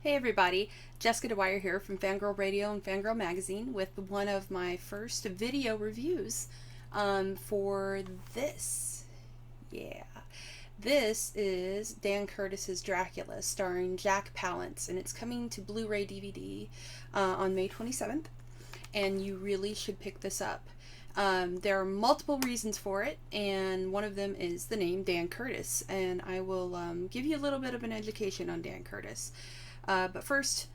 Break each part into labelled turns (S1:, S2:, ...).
S1: Hey everybody, Jessica Dwyer here from Fangirl Radio and Fangirl Magazine with one of my first video reviews for this. Yeah. This is Dan Curtis's Dracula starring Jack Palance, and it's coming to Blu-ray DVD on May 27th, and you really should pick this up. There are multiple reasons for it, and one of them is the name Dan Curtis, and I will give you a little bit of an education on Dan Curtis. But first,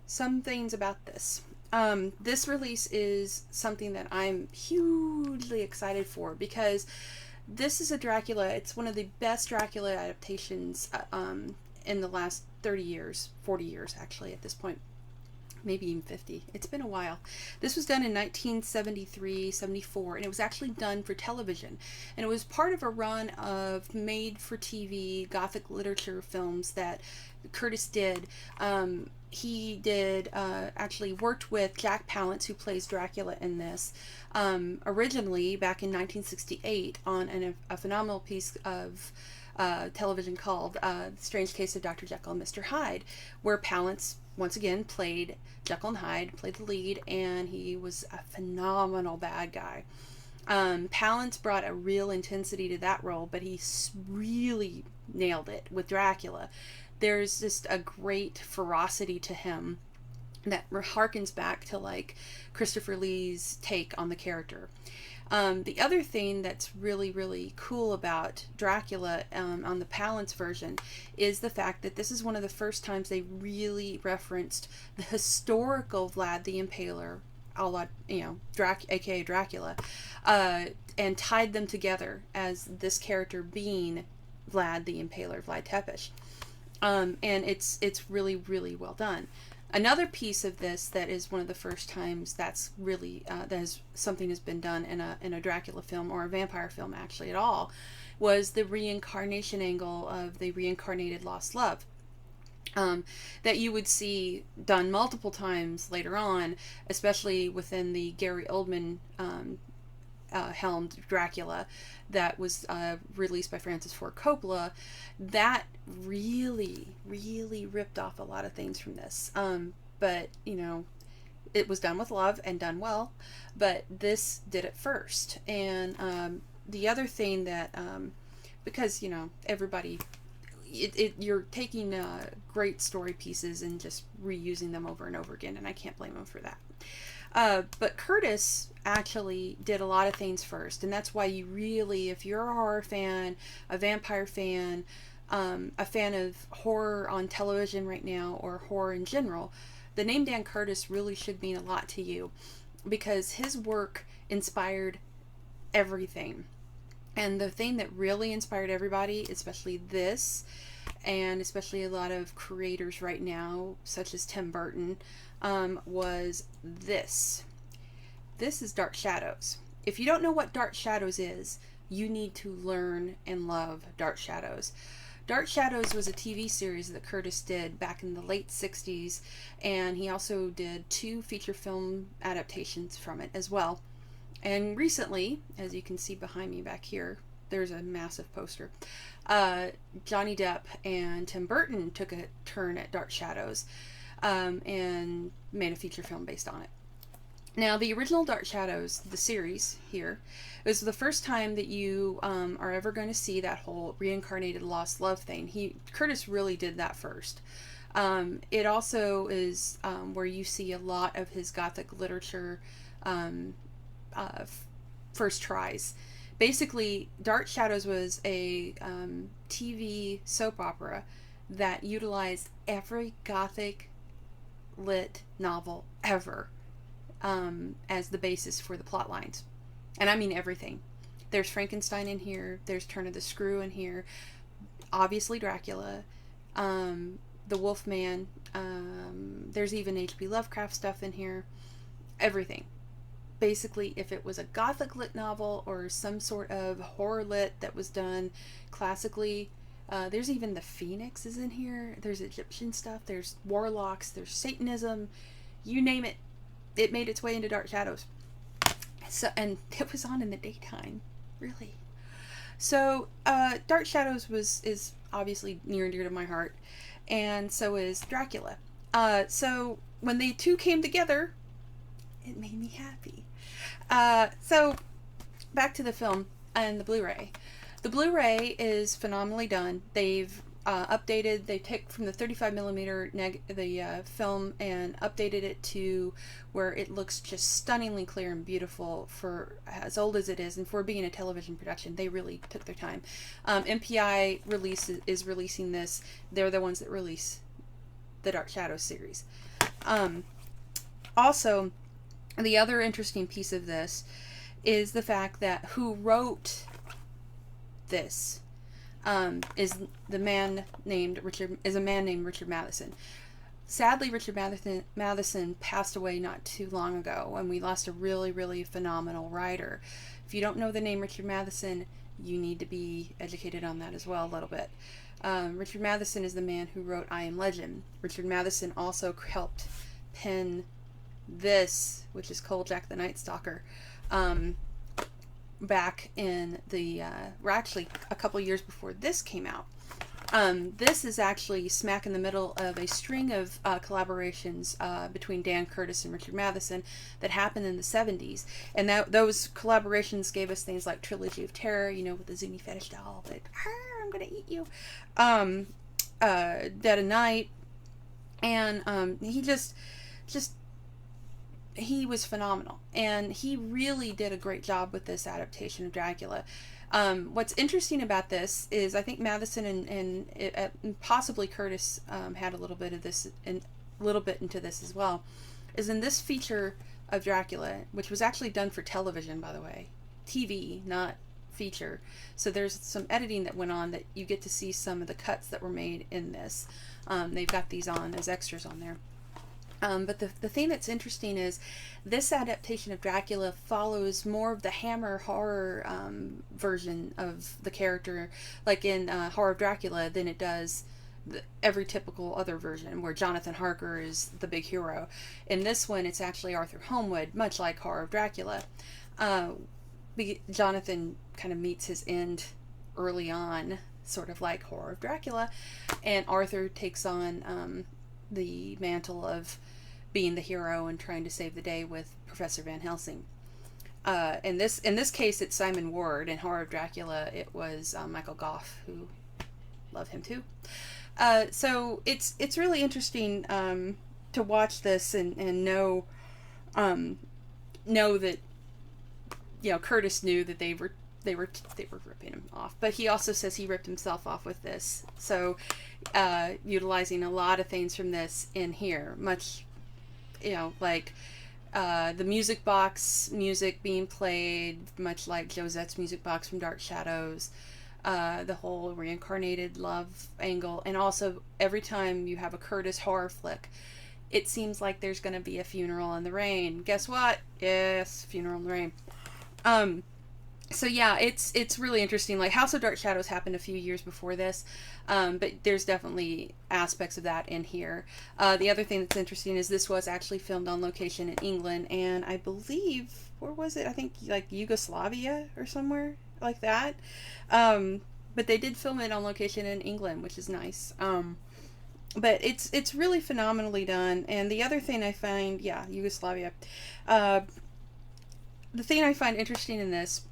S1: some things about this. This release is something that I'm hugely excited for because this is a Dracula. It's one of the best Dracula adaptations in the last 30 years, 40 years actually at this point. Maybe even 50. It's been a while. This was done in 1973, 74, and it was actually done for television. And it was part of a run of made-for-TV Gothic literature films that Curtis did. He did actually worked with Jack Palance, who plays Dracula in this, originally back in 1968 on a phenomenal piece of television called The Strange Case of Dr. Jekyll and Mr. Hyde, where Palance once again played Jekyll and Hyde, played the lead, and he was a phenomenal bad guy. Palance brought a real intensity to that role, but he really nailed it with Dracula. There's just a great ferocity to him that harkens back to like Christopher Lee's take on the character. The other thing that's really, really cool about Dracula on the Palance version is the fact that this is one of the first times they really referenced the historical Vlad the Impaler, a la, aka Dracula, and tied them together as this character being Vlad the Impaler, Vlad Tepes. And it's really, really well done. Another piece of this that is one of the first times that's really something has been done in a Dracula film or a vampire film actually at all was the reincarnation angle of the reincarnated lost love. That you would see done multiple times later on, especially within the Gary Oldman helmed Dracula that was released by Francis Ford Coppola. That really, really ripped off a lot of things from this. But, it was done with love and done well, but this did it first. And the other thing that, because, everybody, you're taking great story pieces and just reusing them over and over again, and I can't blame them for that. But Curtis actually did a lot of things first, and that's why you really, if you're a horror fan, a vampire fan, a fan of horror on television right now, or horror in general, the name Dan Curtis really should mean a lot to you, because his work inspired everything. And the thing that really inspired everybody, especially this, and especially a lot of creators right now, such as Tim Burton, was this. This is Dark Shadows. If you don't know what Dark Shadows is, you need to learn and love Dark Shadows. Dark Shadows was a TV series that Curtis did back in the late 60s, and he also did 2 feature film adaptations from it as well. And recently, as you can see behind me back here, there's a massive poster. Johnny Depp and Tim Burton took a turn at Dark Shadows and made a feature film based on it. Now, the original Dark Shadows, the series here, is the first time that you are ever going to see that whole reincarnated lost love thing. Curtis really did that first. It also is where you see a lot of his Gothic literature first tries. Basically, Dark Shadows was a TV soap opera that utilized every Gothic lit novel ever as the basis for the plot lines. And I mean everything. There's Frankenstein in here, there's Turn of the Screw in here, obviously Dracula, the Wolfman, there's even H.P. Lovecraft stuff in here, everything. Basically, if it was a Gothic lit novel or some sort of horror lit that was done classically, there's even the Phoenix is in here, there's Egyptian stuff, there's warlocks, there's Satanism, you name it, it made its way into Dark Shadows. So, and it was on in the daytime, really. So, Dark Shadows is obviously near and dear to my heart. and so is Dracula. So when the two came together, it made me happy. So back to the film and the Blu-ray. The Blu-ray is phenomenally done. They've updated. They took from the 35 millimeter film and updated it to where it looks just stunningly clear and beautiful for as old as it is, and for being a television production, they really took their time. MPI is releasing this. They're the ones that release the Dark Shadows series. Also, the other interesting piece of this is the fact that who wrote this is a man named Richard Matheson. Sadly, Richard Matheson passed away not too long ago, and we lost a really, really phenomenal writer. If you don't know the name Richard Matheson, you need to be educated on that as well a little bit. Richard Matheson is the man who wrote I Am Legend. Richard Matheson also helped pen this, which is called Jack the Night Stalker, back in the actually a couple years before this came out. This is actually smack in the middle of a string of collaborations between Dan Curtis and Richard Matheson that happened in the 70s, and those collaborations gave us things like Trilogy of Terror, with the Zuni fetish doll that I'm gonna eat you, Dead of Night, and he was phenomenal, and he really did a great job with this adaptation of Dracula. What's interesting about this is I think Matheson and possibly Curtis had a little bit of this and a little bit into this as well, is in this feature of Dracula, which was actually done for television, by the way, TV, not feature. So there's some editing that went on that you get to see some of the cuts that were made in this. They've got these on as extras on there. But the thing that's interesting is this adaptation of Dracula follows more of the Hammer horror version of the character, like in Horror of Dracula, than it does every typical other version, where Jonathan Harker is the big hero. In this one, it's actually Arthur Holmwood, much like Horror of Dracula. Jonathan kind of meets his end early on, sort of like Horror of Dracula, and Arthur takes on the mantle of being the hero and trying to save the day with Professor Van Helsing. In this case, it's Simon Ward. In Horror of Dracula, it was Michael Gough, who love him too. So it's really interesting to watch this and know that Curtis knew that they were ripping him off, but he also says he ripped himself off with this. So utilizing a lot of things from this in here, much like the music box music being played, much like Josette's music box from Dark Shadows, the whole reincarnated love angle, and also every time you have a Curtis horror flick, it seems like there's going to be a funeral in the rain. Guess what? Yes, funeral in the rain. So yeah, it's really interesting. Like House of Dark Shadows happened a few years before this, but there's definitely aspects of that in here. The other thing that's interesting is this was actually filmed on location in England, and I believe, where was it? I think like Yugoslavia or somewhere like that. But they did film it on location in England, which is nice. But it's really phenomenally done. And the other thing I find, Yugoslavia. The thing I find interesting in this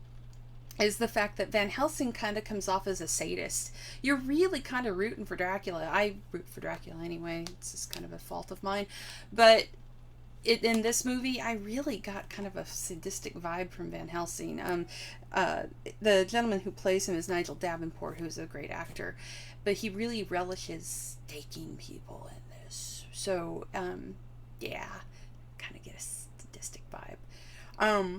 S1: is the fact that Van Helsing kind of comes off as a sadist. You're really kind of rooting for Dracula. I root for Dracula anyway. It's just kind of a fault of mine. But in this movie, I really got kind of a sadistic vibe from Van Helsing. The gentleman who plays him is Nigel Davenport, who's a great actor. But he really relishes staking people in this. So, kind of get a sadistic vibe.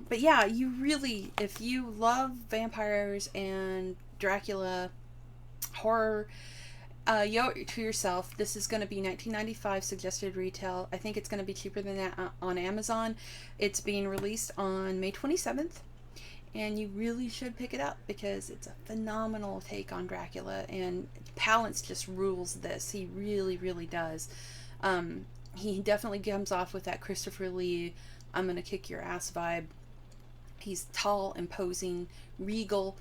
S1: But yeah, you really, if you love vampires and Dracula horror, you owe it to yourself. This is going to be $19.95 suggested retail. I think it's going to be cheaper than that on Amazon. It's being released on May 27th, and you really should pick it up because it's a phenomenal take on Dracula, and Palance just rules this. He really, really does. He definitely comes off with that Christopher Lee, I'm gonna kick your ass vibe. He's tall, imposing, regal,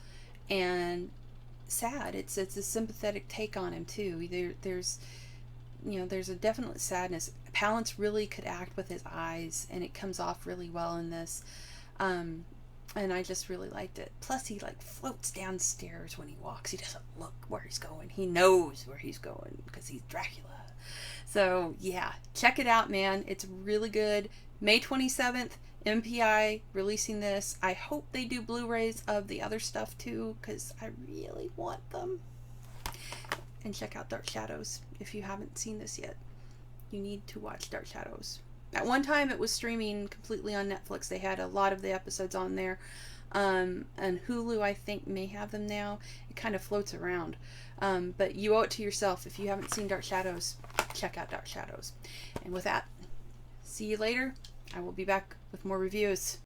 S1: and sad. It's a sympathetic take on him too. There's there's a definite sadness. Palance really could act with his eyes, and it comes off really well in this. And I just really liked it. Plus, he like floats downstairs when he walks. He doesn't look where he's going. He knows where he's going because he's Dracula. So yeah, check it out, man. It's really good. May 27th, MPI releasing this. I hope they do Blu-rays of the other stuff too, because I really want them. And check out Dark Shadows if you haven't seen this yet. You need to watch Dark Shadows. At one time, it was streaming completely on Netflix. They had a lot of the episodes on there. And Hulu, I think, may have them now. It kind of floats around. But you owe it to yourself. If you haven't seen Dark Shadows, check out Dark Shadows. And with that, see you later. I will be back with more reviews.